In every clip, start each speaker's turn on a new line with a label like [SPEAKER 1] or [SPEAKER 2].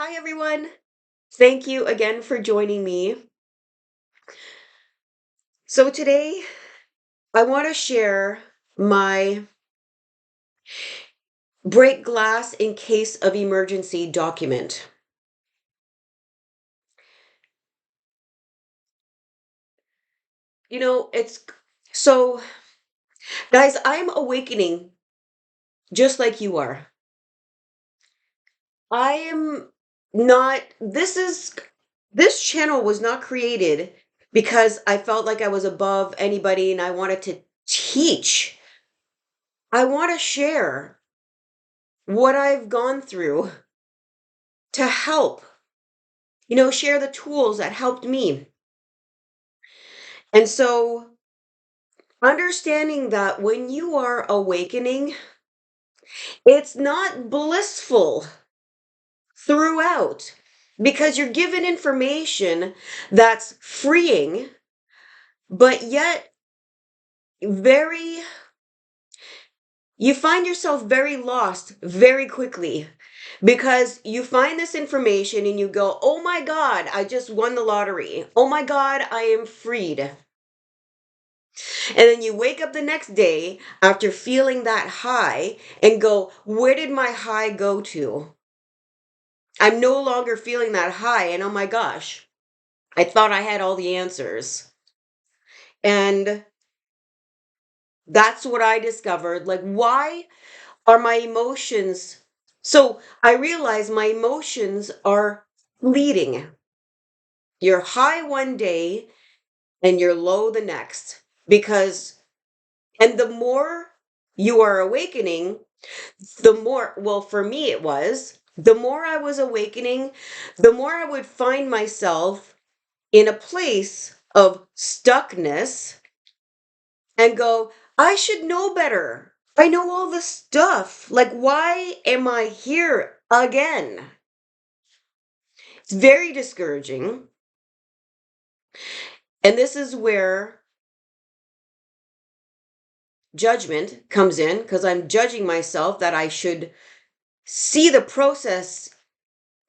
[SPEAKER 1] Hi, everyone. Thank you again for joining me. So, today I want to share my break glass in case of emergency document. It's so, guys, I'm awakening just like you are. I am not, this channel was not created because I felt like I was above anybody and I wanted to teach. I want to share what I've gone through to help, share the tools that helped me. And so, understanding that when you are awakening, it's not blissful throughout because you're given information that's freeing, but yet very, you find yourself very lost very quickly because you find this information and you go, oh my God, I just won the lottery. Oh my God, I am freed. And then you wake up the next day after feeling that high and go, where did my high go to? I'm no longer feeling that high. And oh my gosh, I thought I had all the answers. And that's what I discovered. Like, why are my emotions? So I realized my emotions are fleeting. You're high one day and you're low the next. And the more you are awakening, the more, well, for me, the more I was awakening, the more I would find myself in a place of stuckness and go, I should know better. I know all this stuff. Like, why am I here again? It's very discouraging. And this is where judgment comes in because I'm judging myself that I should see the process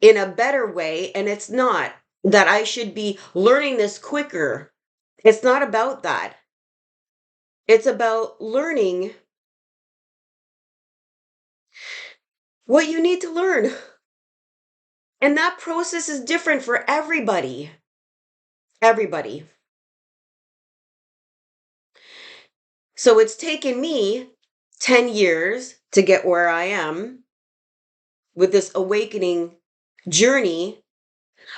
[SPEAKER 1] in a better way, and it's not that I should be learning this quicker. It's not about that. It's about learning what you need to learn. And that process is different for everybody. Everybody. So it's taken me 10 years to get where I am with this awakening journey.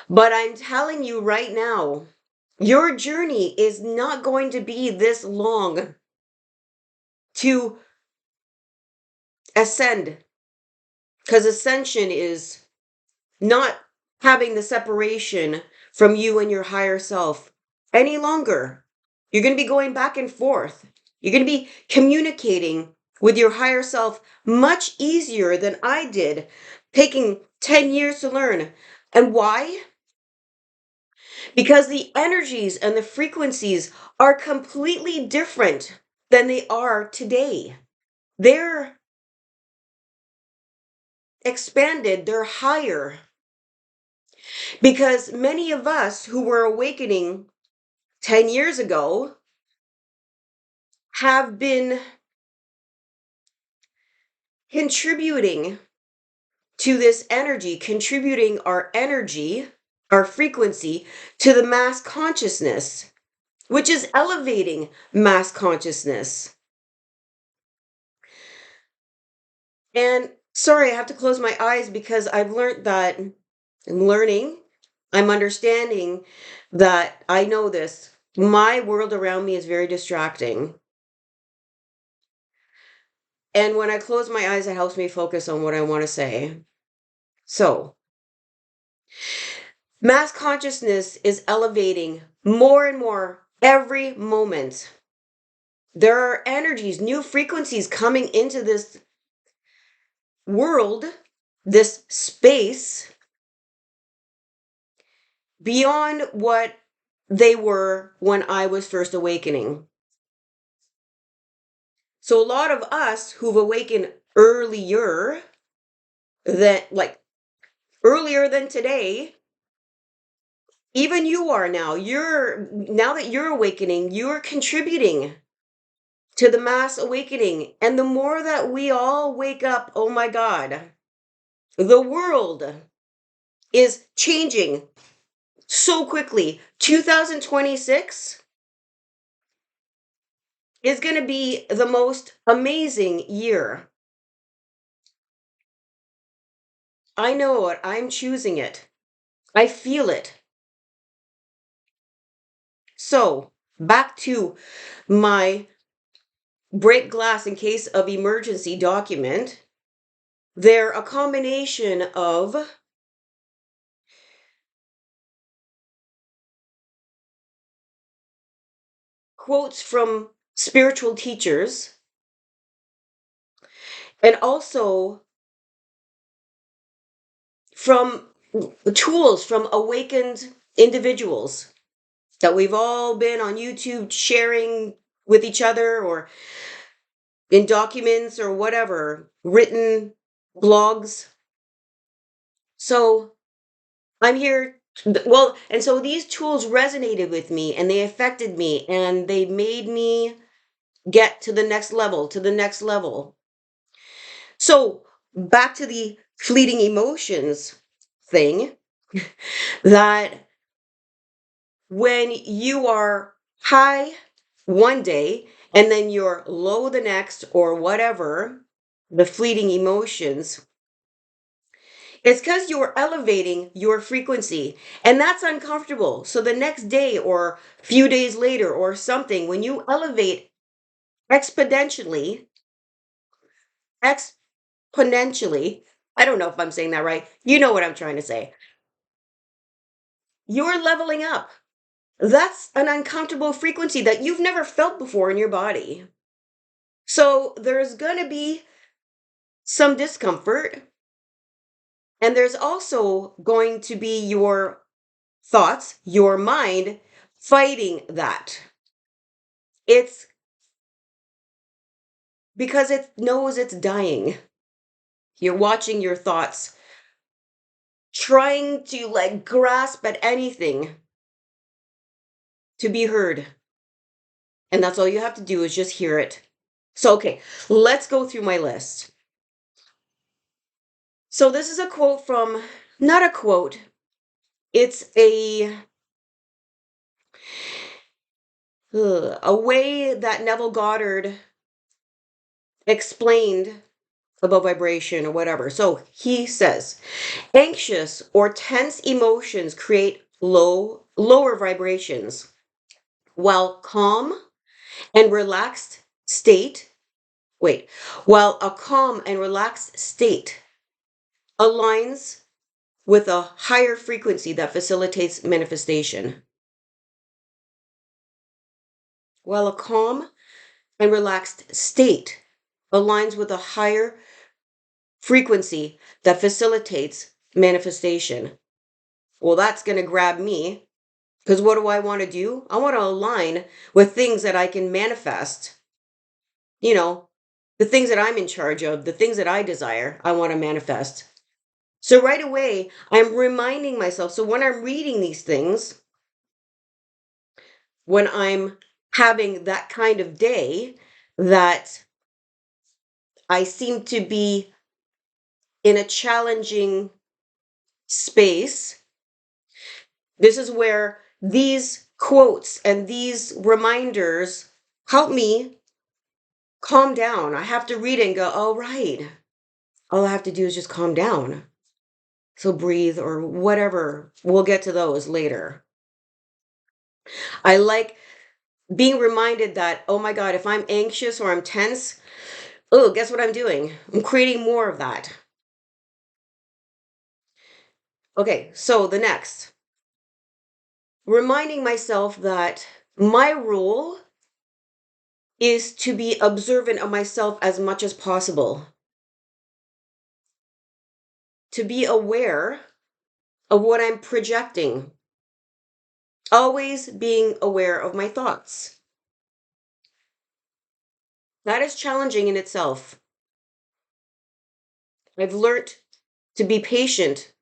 [SPEAKER 1] But I'm telling you right now, your journey is not going to be this long to ascend. Because ascension is not having the separation from you and your higher self any longer. You're going to be going back and forth. You're going to be communicating with your higher self much easier than I did, taking 10 years to learn. And why? Because the energies and the frequencies are completely different than they are today. They're expanded, they're higher. Because many of us who were awakening 10 years ago have been contributing to this energy, contributing our energy, our frequency to the mass consciousness, which is elevating mass consciousness. And sorry, I have to close my eyes because I've learned that I'm learning, I'm understanding that I know this. My world around me is very distracting. And when I close my eyes, it helps me focus on what I want to say. So, mass consciousness is elevating more and more every moment. There are energies, new frequencies coming into this world, this space, beyond what they were when I was first awakening. So, a lot of us who've awakened earlier, that like earlier than today. Even you are now. Now that you're awakening, you're contributing to the mass awakening. And the more that we all wake up, oh my God, the world is changing so quickly. 2026 is going to be the most amazing year. I know it. I'm choosing it. I feel it. So, back to my break glass in case of emergency document. They're a combination of quotes from spiritual teachers and also from tools from awakened individuals that we've all been on YouTube sharing with each other or in documents or whatever, written blogs. So I'm here. Well, and so these tools resonated with me and they affected me and they made me get to the next level, to the next level. So back to the fleeting emotions thing, that when you are high one day and then you're low the next or whatever, the fleeting emotions, it's because you're elevating your frequency and that's uncomfortable. So the next day or few days later or something, when you elevate exponentially, exponentially, I don't know if I'm saying that right. You know what I'm trying to say. You're leveling up. That's an uncomfortable frequency that you've never felt before in your body. So there's going to be some discomfort, and there's also going to be your thoughts, your mind fighting that. It's because it knows it's dying. You're watching your thoughts, trying to like grasp at anything to be heard. And that's all you have to do is just hear it. So, okay, let's go through my list. So, this is a quote from, not a quote, it's a way that Neville Goddard explained about vibration or whatever. So, he says, anxious or tense emotions create lower vibrations, while calm and relaxed state, wait, while a calm and relaxed state aligns with a higher frequency that facilitates manifestation. While a calm and relaxed state aligns with a higher frequency that facilitates manifestation. Well, that's going to grab me because what do I want to do? I want to align with things that I can manifest. You know, the things that I'm in charge of, the things that I desire, I want to manifest. So right away, I'm reminding myself. So when I'm reading these things, when I'm having that kind of day that I seem to be in a challenging space, this is where these quotes and these reminders help me calm down. I have to read it and go, oh, right. All I have to do is just calm down. So breathe or whatever. We'll get to those later. I like being reminded that, oh my God, if I'm anxious or I'm tense, oh, guess what I'm doing? I'm creating more of that. Okay, so the next, reminding myself that my role is to be observant of myself as much as possible, to be aware of what I'm projecting, always being aware of my thoughts. That is challenging in itself. I've learned to be patient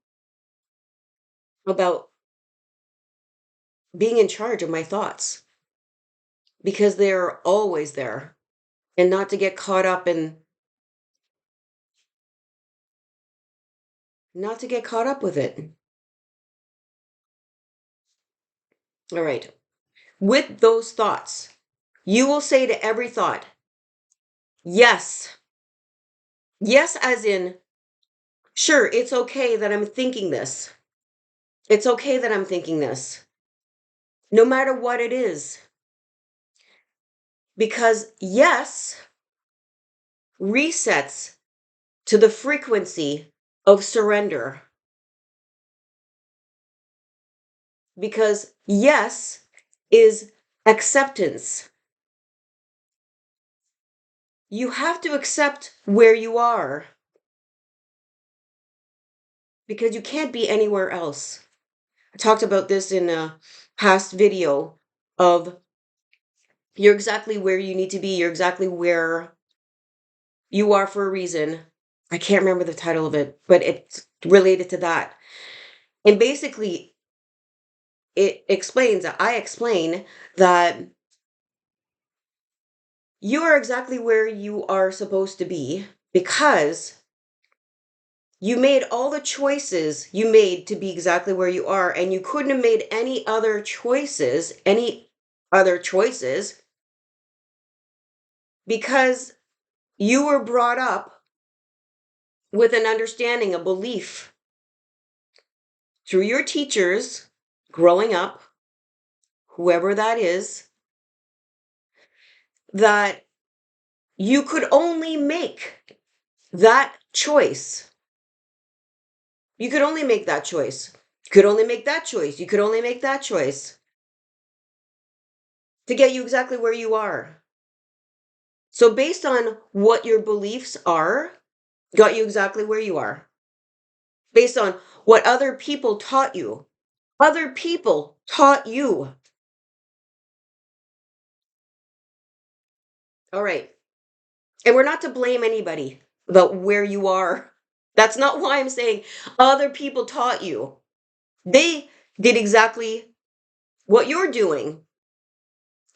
[SPEAKER 1] about being in charge of my thoughts because they're always there, and not to get caught up in not to get caught up with it. All right. With those thoughts, you will say to every thought, yes. Yes, as in, sure, it's okay that I'm thinking this. It's okay that I'm thinking this, no matter what it is. Because yes resets to the frequency of surrender. Because yes is acceptance. You have to accept where you are because you can't be anywhere else. I talked about this in a past video of you're exactly where you need to be. You're exactly where you are for a reason. I can't remember the title of it, but it's related to that. And basically, I explain that you are exactly where you are supposed to be because you made all the choices you made to be exactly where you are, and you couldn't have made any other choices, because you were brought up with an understanding, a belief through your teachers growing up, whoever that is, that you could only make that choice. You could only make that choice. You could only make that choice. You could only make that choice to get you exactly where you are. So, based on what your beliefs are, got you exactly where you are. Based on what other people taught you. Other people taught you. All right. And we're not to blame anybody about where you are. That's not why I'm saying other people taught you. They did exactly what you're doing.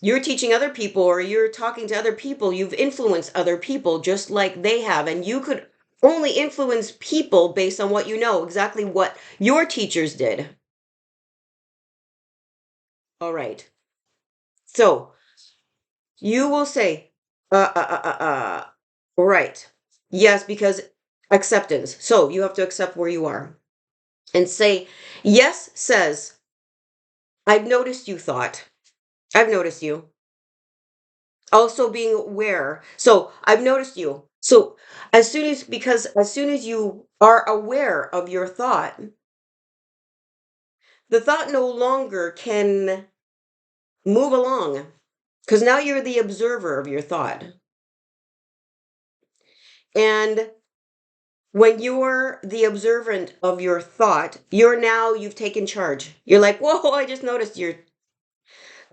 [SPEAKER 1] You're teaching other people, or you're talking to other people. You've influenced other people just like they have. And you could only influence people based on what you know, exactly what your teachers did. All right. So you will say, right. Yes, because acceptance. So you have to accept where you are and say, yes says, I've noticed you thought. I've noticed you. Also being aware. So I've noticed you. So as soon as you are aware of your thought, the thought no longer can move along because now you're the observer of your thought. And when you're the observant of your thought, you've taken charge. You're like, whoa, I just noticed you're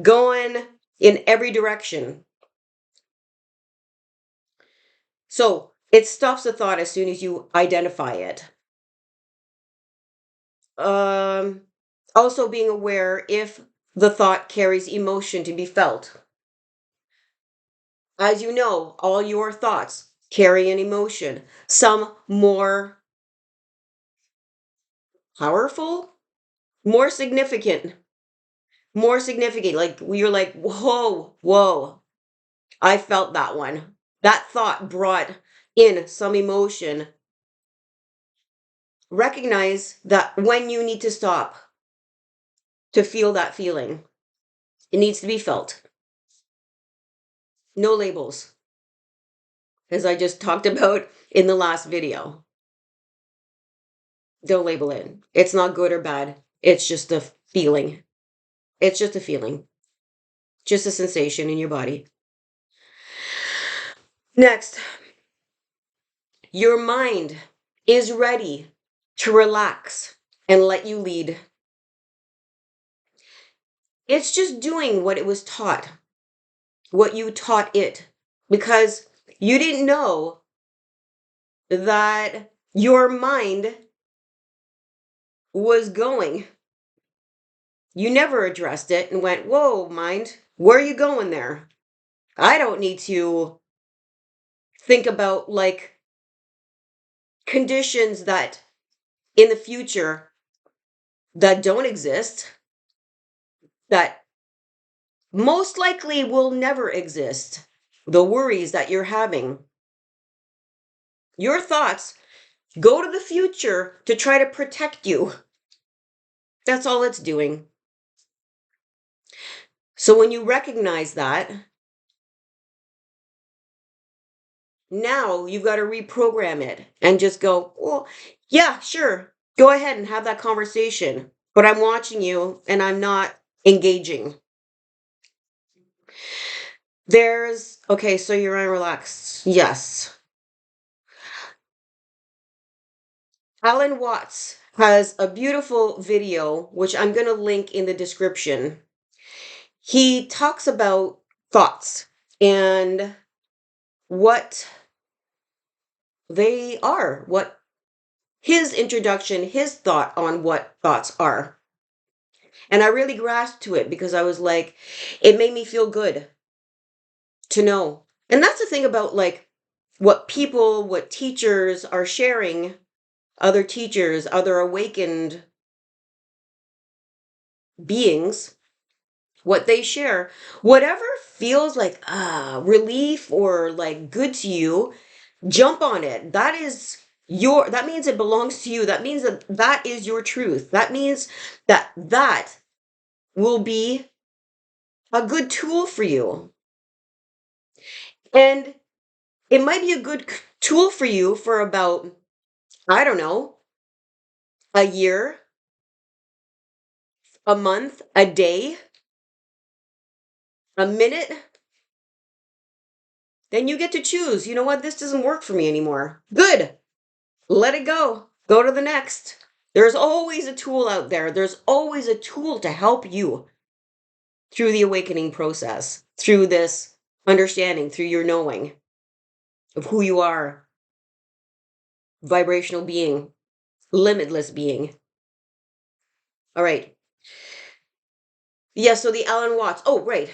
[SPEAKER 1] going in every direction. So it stops the thought as soon as you identify it. Um, Also being aware if the thought carries emotion to be felt. As you know, all your thoughts carry an emotion, some more powerful, more significant, like you're like, whoa, whoa, I felt that one. That thought brought in some emotion. Recognize that when you need to stop to feel that feeling, it needs to be felt. No labels, as I just talked about in the last video. Don't label it. It's not good or bad. It's just a feeling. It's just a feeling. Just a sensation in your body. Next, your mind is ready to relax and let you lead. It's just doing what it was taught, what you taught it, because you didn't know that your mind was going. You never addressed it and went, whoa, mind, where are you going there? I don't need to think about like conditions that in the future that don't exist, that most likely will never exist. The worries that you're having. Your thoughts go to the future to try to protect you. That's all it's doing. So when you recognize that, now you've got to reprogram it and just go, well, yeah, sure. Go ahead and have that conversation. But I'm watching you and I'm not engaging. Okay, so you're unrelaxed. Yes. Alan Watts has a beautiful video, which I'm going to link in the description. He talks about thoughts and what they are, what his introduction, his thought on what thoughts are. And I really grasped to it because I was like, it made me feel good to know. And that's the thing about like what people, what teachers are sharing, other teachers, other awakened beings, what they share, whatever feels like relief or like good to you, jump on it. That means it belongs to you. That means that that is your truth. That means that that will be a good tool for you. And it might be a good tool for you for about, I don't know, a year, a month, a day, a minute. Then you get to choose. You know what? This doesn't work for me anymore. Good. Let it go. Go to the next. There's always a tool out there. There's always a tool to help you through the awakening process, through this understanding, through your knowing of who you are, vibrational being, limitless being. All right. Yeah, so the Alan Watts. Oh, right.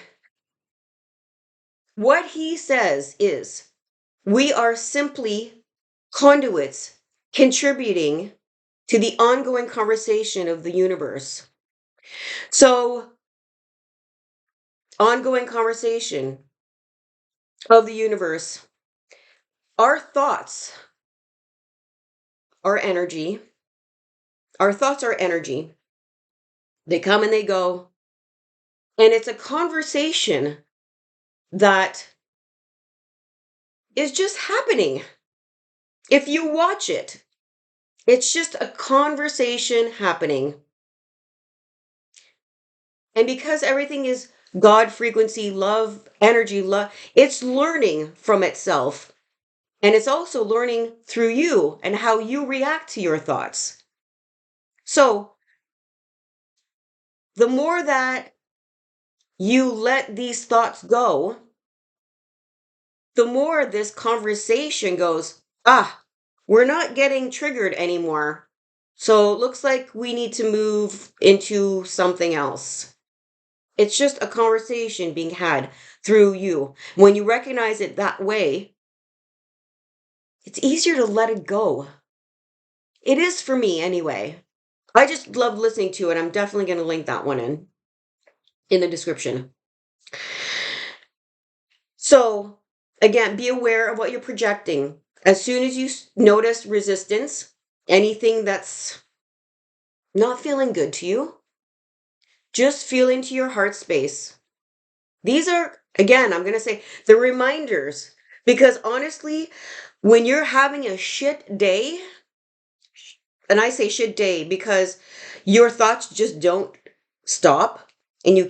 [SPEAKER 1] What he says is we are simply conduits contributing to the ongoing conversation of the universe. So, ongoing conversation of the universe. Our thoughts are energy. Our thoughts are energy. They come and they go. And it's a conversation that is just happening. If you watch it, it's just a conversation happening. And because everything is God frequency, love, energy, love, it's learning from itself. And it's also learning through you and how you react to your thoughts. So, the more that you let these thoughts go, the more this conversation goes, we're not getting triggered anymore. So it looks like we need to move into something else. It's just a conversation being had through you. When you recognize it that way, it's easier to let it go. It is for me anyway. I just love listening to it. I'm definitely going to link that one in the description. So, again, be aware of what you're projecting. As soon as you notice resistance, anything that's not feeling good to you, just feel into your heart space. These are, again, I'm going to say the reminders. Because honestly, when you're having a shit day, and I say shit day because your thoughts just don't stop and you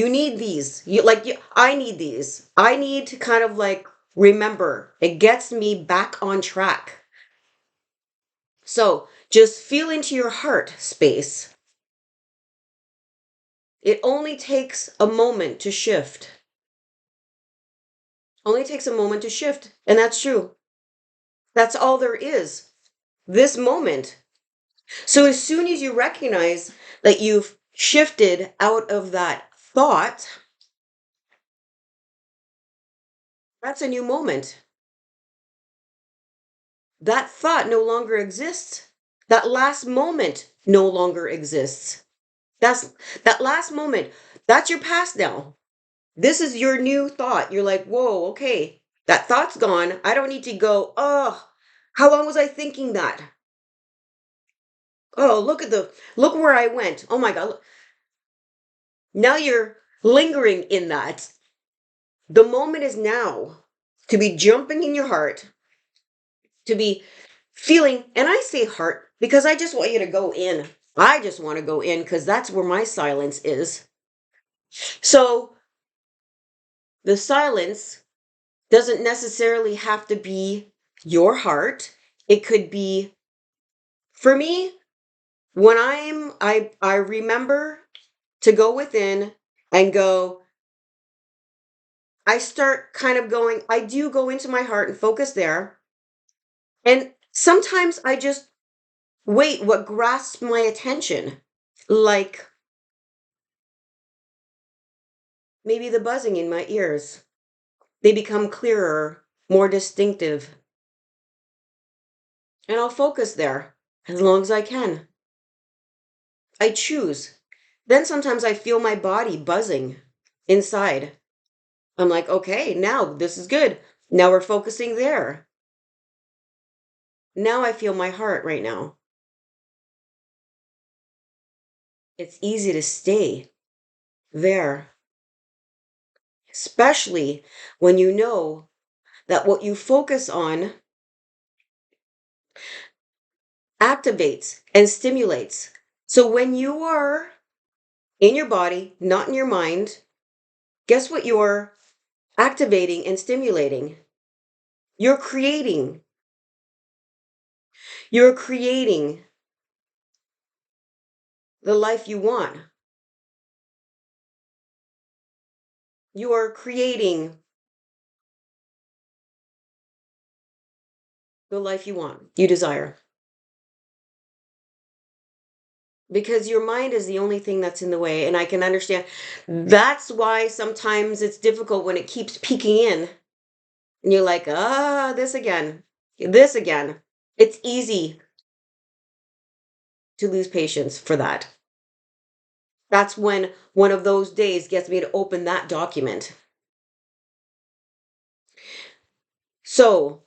[SPEAKER 1] need these. I need these. I need to kind of like remember. It gets me back on track. So just feel into your heart space. It only takes a moment to shift. Only takes a moment to shift. And that's true. That's all there is. This moment. So as soon as you recognize that you've shifted out of that thought, that's a new moment. That thought no longer exists. That last moment no longer exists. That's that last moment. That's your past now. This is your new thought. You're like, whoa, okay. That thought's gone. I don't need to go, oh, how long was I thinking that? Oh, look where I went. Oh my God. Now you're lingering in that. The moment is now to be jumping in your heart, to be feeling, and I say heart because I just want you to go in. I just want to go in because that's where my silence is. So the silence doesn't necessarily have to be your heart. It could be, for me, when I remember to go within and go, I start kind of going, I do go into my heart and focus there. And sometimes I just wait what grasps my attention. Like maybe the buzzing in my ears. They become clearer, more distinctive. And I'll focus there as long as I can. I choose. Then sometimes I feel my body buzzing inside. I'm like, okay, now this is good. Now we're focusing there. Now I feel my heart right now. It's easy to stay there, especially when you know that what you focus on activates and stimulates. So when you are in your body, not in your mind, guess what you're activating and stimulating? You're creating. You're creating the life you want. You are creating the life you want, you desire. Because your mind is the only thing that's in the way. And I can understand that's why sometimes it's difficult when it keeps peeking in. And you're like, this again, this again. It's easy to lose patience for that. That's when one of those days gets me to open that document. So,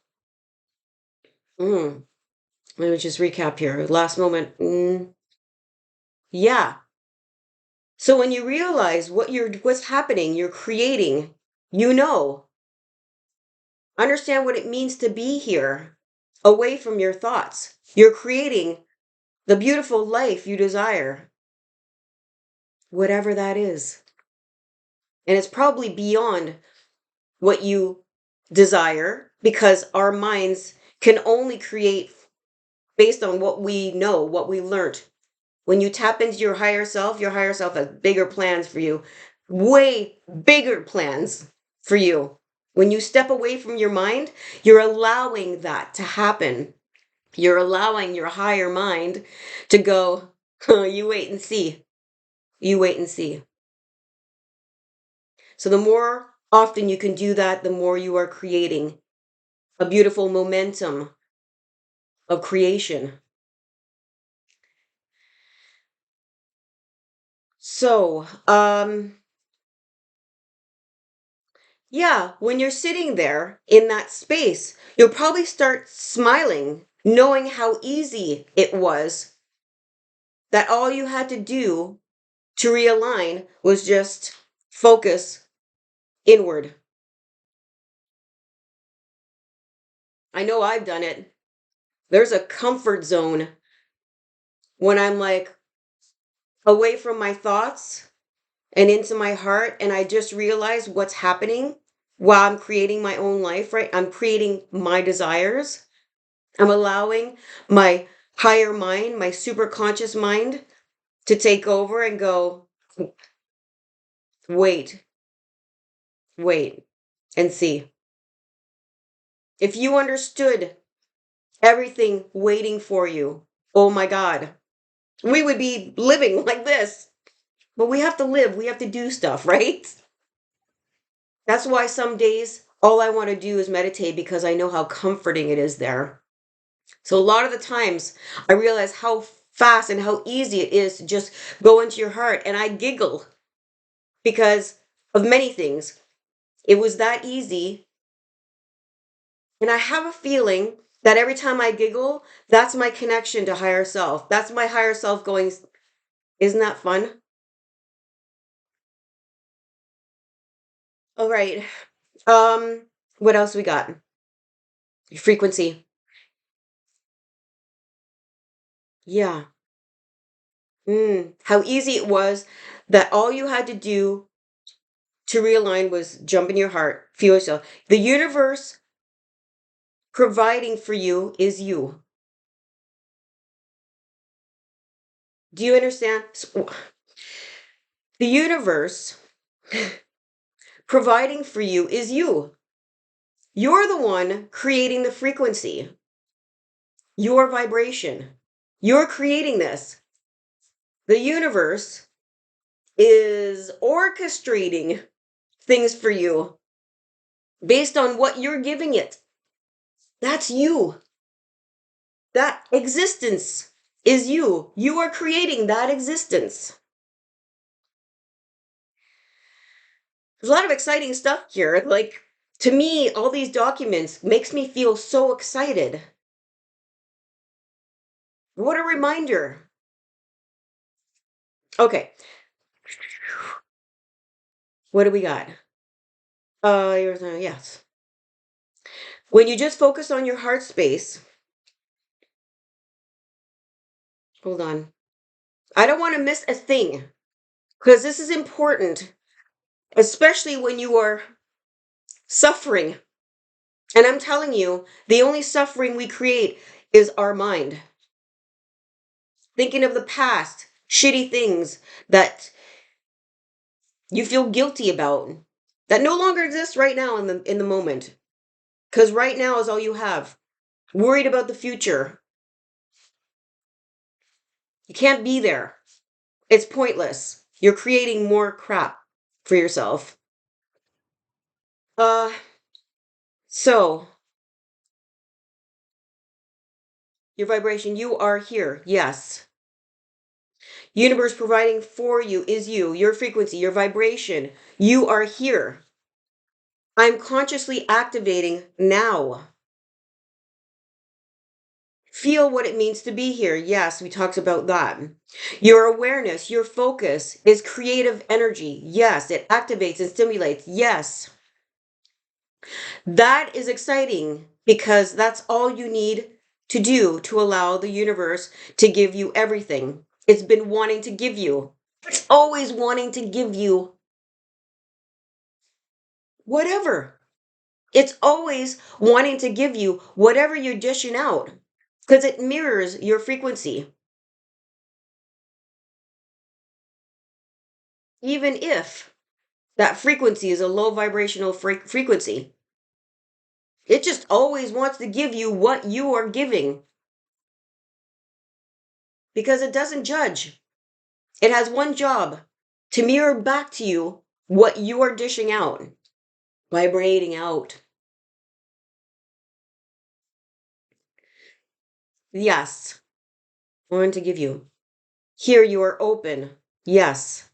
[SPEAKER 1] let me just recap here. Last moment. Yeah. So when you realize what's happening, you're creating, you know, understand what it means to be here, away from your thoughts. You're creating the beautiful life you desire, whatever that is. And it's probably beyond what you desire because our minds can only create based on what we know, what we learned. When you tap into your higher self has bigger plans for you, way bigger plans for you. When you step away from your mind, you're allowing that to happen. You're allowing your higher mind to go, you wait and see. You wait and see. So the more often you can do that, the more you are creating a beautiful momentum of creation. So, yeah, when you're sitting there in that space, you'll probably start smiling, knowing how easy it was, that all you had to do to realign was just focus inward. I know I've done it. There's a comfort zone when I'm like away from my thoughts and into my heart, and I just realize what's happening while I'm creating my own life, right? I'm creating my desires. I'm allowing my higher mind, my super conscious mind, to take over and go, wait, wait, and see. If you understood everything waiting for you, Oh my God. We would be living like this. But we have to live, we have to do stuff, right? That's why some days all I want to do is meditate because I know how comforting it is there. So a lot of the times I realize how fast and how easy it is to just go into your heart, and I giggle because of many things. It was that easy, and I have a feeling that every time I giggle, that's my connection to higher self. That's my higher self going, isn't that fun? All right. What else we got? Frequency. Yeah. How easy it was that all you had to do to realign was jump in your heart, feel yourself. The universe providing for you is you. Do you understand? The universe providing for you is you. You're the one creating the frequency, your vibration. You're creating this. The universe is orchestrating things for you based on what you're giving it. That's you. That existence is you. You are creating that existence. There's a lot of exciting stuff here. Like, to me, all these documents makes me feel so excited. What a reminder. Okay, what do we got? Yes. When you just focus on your heart space, hold on. I don't want to miss a thing because this is important, especially when you are suffering. And I'm telling you, the only suffering we create is our mind. Thinking of the past, shitty things that you feel guilty about that no longer exists right now in the moment. Cuz right now is all you have. Worried about the future. You can't be there. It's pointless. You're creating more crap for yourself. Uh so your vibration, you are here. Yes. Universe providing for you is you, your frequency, your vibration. You are here. I'm consciously activating now. Feel what it means to be here. Yes, we talked about that. Your awareness, your focus is creative energy. Yes, it activates and stimulates. Yes. That is exciting because that's all you need to do to allow the universe to give you everything it's been wanting to give you. It's always wanting to give you whatever. It's always wanting to give you whatever you're dishing out because it mirrors your frequency. Even if that frequency is a low vibrational frequency, it just always wants to give you what you are giving because it doesn't judge. It has one job to mirror back to you what you are dishing out, vibrating out. Yes, I want to give you. Here you are open. Yes.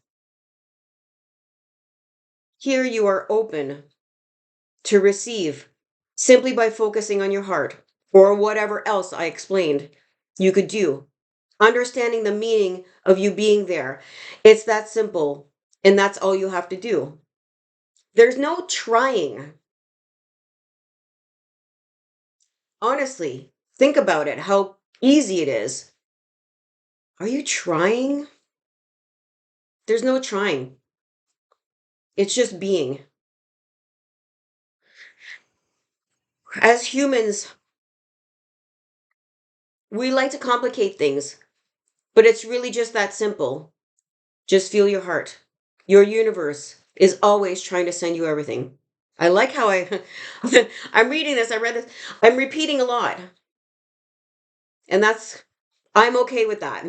[SPEAKER 1] Here you are open to receive simply by focusing on your heart or whatever else I explained you could do. Understanding the meaning of you being there. It's that simple, and that's all you have to do. There's no trying. Honestly, think about it, how easy it is. Are you trying? There's no trying. It's just being. As humans, we like to complicate things, but it's really just that simple. Just feel your heart. Your universe is always trying to send you everything. I like how I'm reading this, I read this, I'm repeating a lot. And that's I'm okay with that.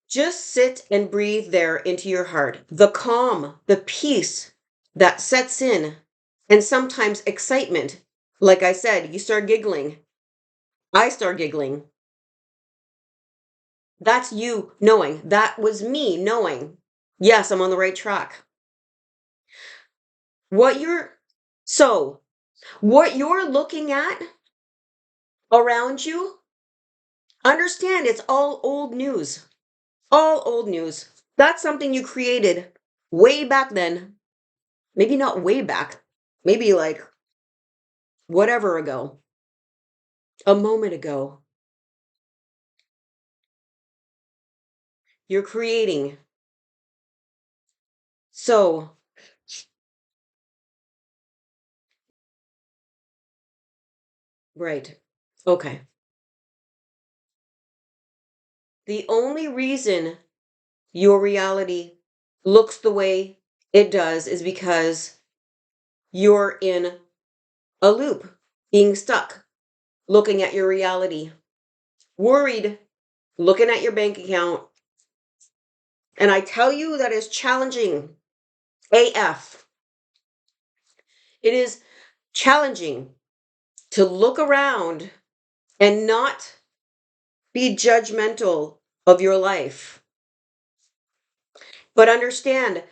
[SPEAKER 1] Just sit and breathe there into your heart. The calm, the peace that sets in, and sometimes excitement. Like I said, you start giggling. I start giggling. That's you knowing. That was me knowing. Yes, I'm on the right track. What you're so what you're looking at around you, understand it's all old news. All old news. That's something you created way back then. Maybe not way back. Maybe like whatever ago. A moment ago. You're creating. So, right. Okay. The only reason your reality looks the way it does is because you're in a loop, being stuck, looking at your reality, worried, looking at your bank account. And I tell you, that is challenging. AF. It is challenging to look around and not be judgmental of your life, but understand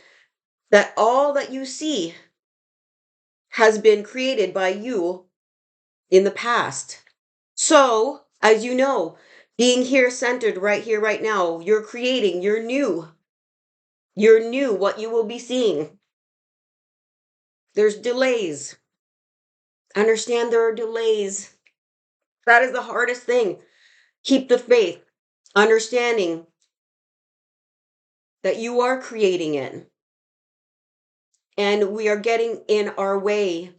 [SPEAKER 1] that all that you see has been created by you in the past. So, as you know, being here centered right here, right now, you're creating you're new what you will be seeing. There's delays. Understand there are delays. That is the hardest thing. Keep the faith, understanding that you are creating it. And we are getting in our way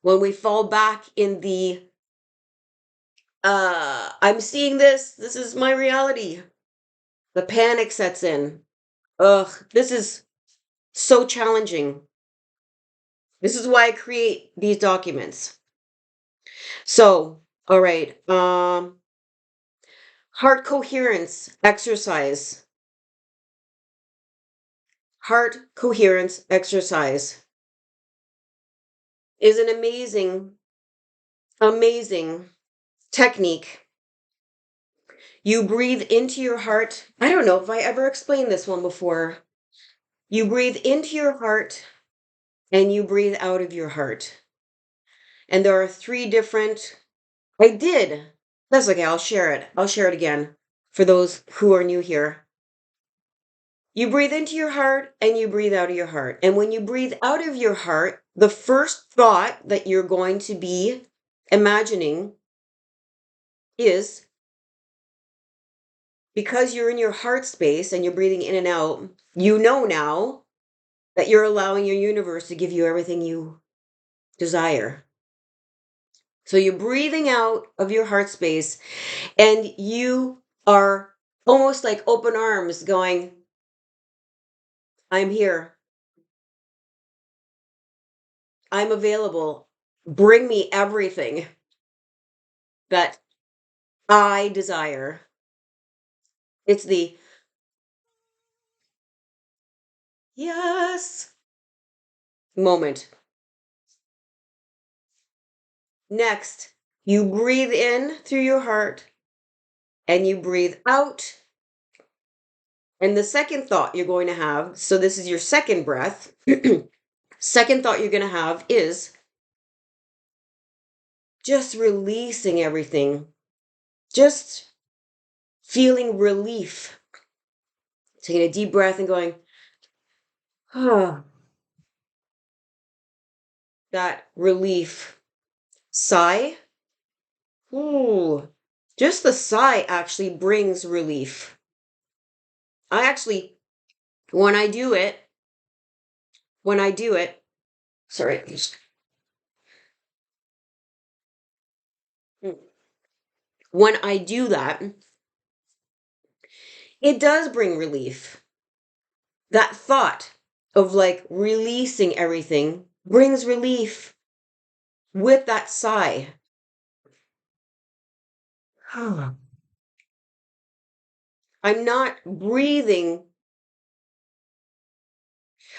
[SPEAKER 1] when we fall back in the I'm seeing this is my reality. The panic sets in. Ugh, this is so challenging. This is why I create these documents. So, all right. Heart coherence exercise. Heart coherence exercise is an amazing technique. You breathe into your heart. I don't know if I ever explained this one before. You breathe into your heart and you breathe out of your heart. And there are three different. I did. That's okay. I'll share it. I'll share it again for those who are new here. You breathe into your heart and you breathe out of your heart. And when you breathe out of your heart, the first thought that you're going to be imagining is, because you're in your heart space and you're breathing in and out, you know now that you're allowing your universe to give you everything you desire. So you're breathing out of your heart space and you are almost like open arms going, I'm here. I'm available. Bring me everything that I desire. It's the yes moment. Next, you breathe in through your heart and you breathe out. And the second thought you're going to have, so this is your second breath. Second thought you're going to have is just releasing everything, just feeling relief. Taking a deep breath and going, ah, that relief. Sigh. Ooh, just the sigh actually brings relief. I actually, when I do it, when I do it, sorry, when I do that, it does bring relief. That thought of like releasing everything brings relief with that sigh. I'm not breathing.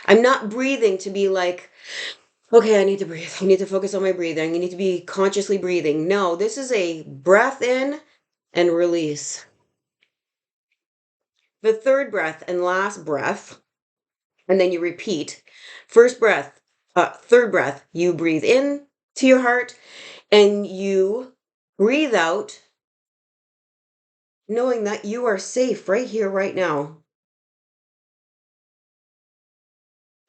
[SPEAKER 1] I'm not breathing to be like, okay, I need to breathe. I need to focus on my breathing. I need to be consciously breathing. No, this is a breath in and release. The third breath and last breath, and then you repeat. First breath, third breath, you breathe in to your heart and you breathe out, knowing that you are safe right here, right now.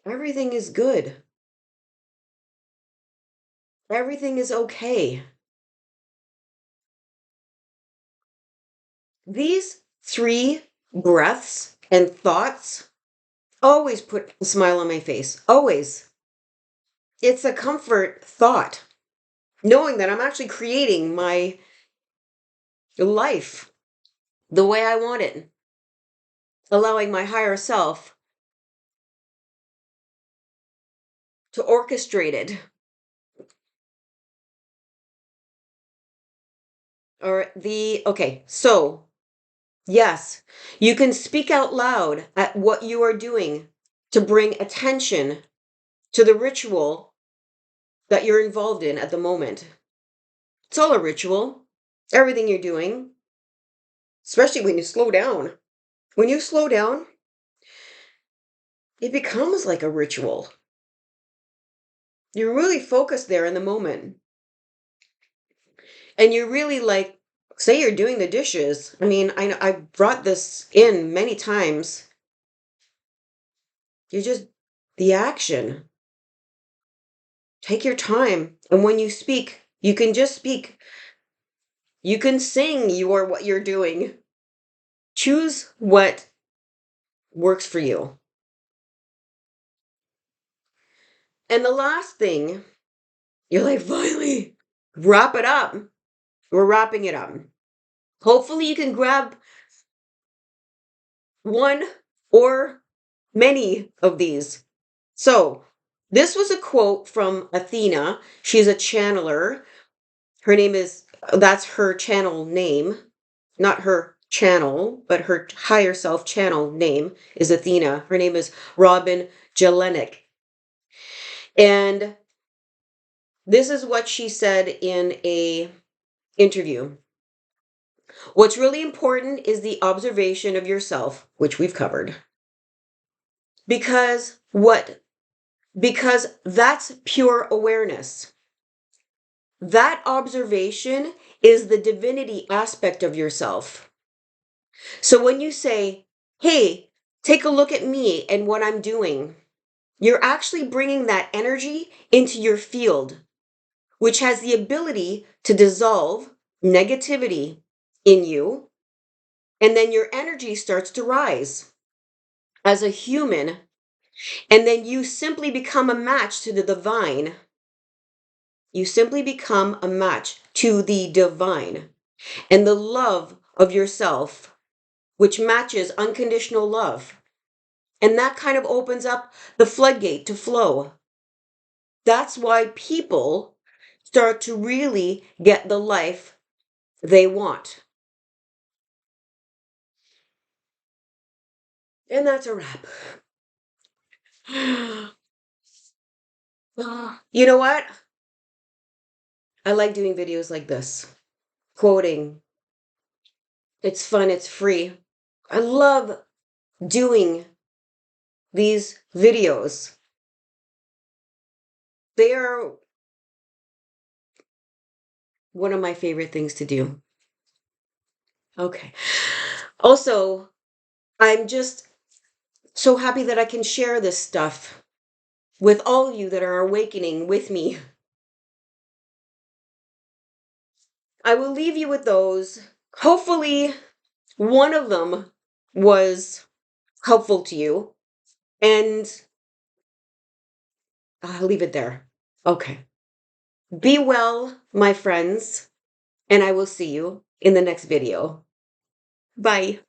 [SPEAKER 1] Everything is good. Everything is okay. These three breaths and thoughts always put a smile on my face. Always. It's a comfort thought, knowing that I'm actually creating my life the way I want it, allowing my higher self to orchestrate it. Okay, so yes, you can speak out loud at what you are doing to bring attention to the ritual that you're involved in at the moment. It's all a ritual. Everything you're doing, especially when you slow down. When you slow down, it becomes like a ritual. You're really focused there in the moment. And you're really like, say you're doing the dishes. I mean, I brought this in many times. You just, the action. Take your time. And when you speak, you can just speak. You can sing what you're doing. Choose what works for you. And the last thing, you're like, finally, wrap it up. We're wrapping it up. Hopefully, you can grab one or many of these. So, this was a quote from Athena. She's a channeler. Her name is, that's her channel name, not her channel, but her higher self channel name is Athena. Her name is Robin Jelinek. And this is what she said in a interview. What's really important is the observation of yourself, which we've covered. Because what? Because that's pure awareness. That observation is the divinity aspect of yourself. So when you say, hey, take a look at me and what I'm doing, you're actually bringing that energy into your field, which has the ability to dissolve negativity in you. And then your energy starts to rise as a human. And then you simply become a match to the divine. You simply become a match to the divine and the love of yourself, which matches unconditional love. And that kind of opens up the floodgate to flow. That's why people start to really get the life they want. And that's a wrap. You know what? I like doing videos like this, quoting. It's fun, it's free. I love doing these videos. They are one of my favorite things to do. Okay. Also, I'm just so happy that I can share this stuff with all of you that are awakening with me. I will leave you with those. Hopefully, one of them was helpful to you. And I'll leave it there. Okay. Be well, my friends, and I will see you in the next video. Bye.